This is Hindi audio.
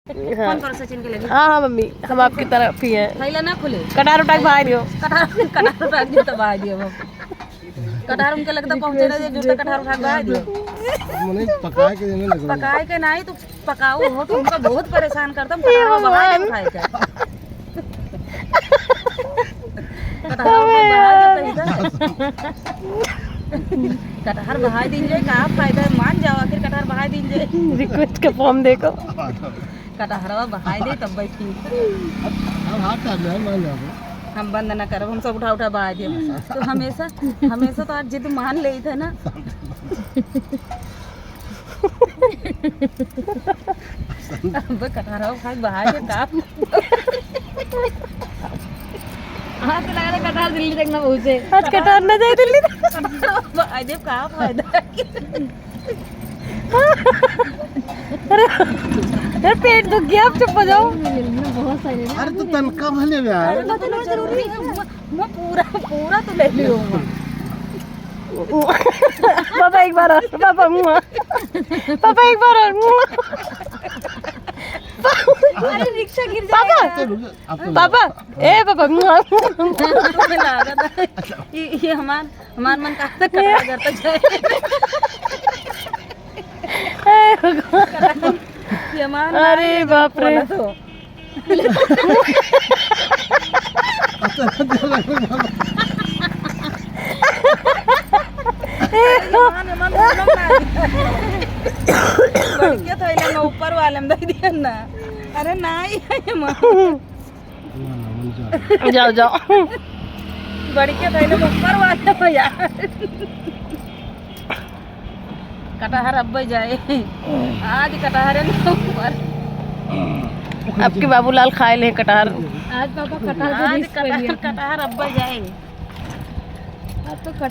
फोन पर सचिन के लगे। हाँ हाँ मम्मी, हम आपकी तरफ ही हैं। थैला ना खुले, कटार उठा के बाहर दियो। कटार उठा के तो बाहर दियो बाबू। कटार उनके लगता पहुंचे ना, जूता कटार उठा के बाहर दियो। मने पकाए के देने लगे। पकाए के नहीं तो पकाओ हो, तुमको बहुत परेशान करता हूं। कटार बाहर दे उठाए के, कटार बाहर देता कटहर बहा दीजिए, का फायदा है, मान जाओ आखिर कटहर बहा दीजिए। रिक्वेस्ट का फॉर्म देखो। कटहरवा बहा दे तब बैठी। अब हाथ काट ले मान जाओ। हम बंद ना करो, हम सब उठा उठा बहा दिए। तो हमेशा हमेशा तो आज जिद मान ले थे ना। अब कटहरवा खा बहा दे का। हाँ तो लगा था कटहर दिल्ली तक ना पहुंचे। आज कटार ना जाए दिल्ली। अजय का फायदा। अरे यार पेट दुख गया, आप चुप हो जाओ। बहुत सारे अरे तो तनका भले यार। अरे तो जरूरी है, मैं पूरा पूरा तो ले लियो। पापा एक बार और, पापा मुँह, पापा एक बार और मुँह। अरे रिक्शा गिर जाएगा। पापा ए पापा मुँह। ये हमार मन कहाँ तक कटहर करता जाए। ये हमार अरे बाप रे। ऊपर वाले में दे दिया ना। अरे नहीं जाओ जाओ। बड़ी के थैले में ऊपर वाले में यार। कटहर अब जाए आज, कटहर है ना ऊपर। आपके बाबूलाल खाए ले कटार। आज पापा कटहर अब जाए। अब तो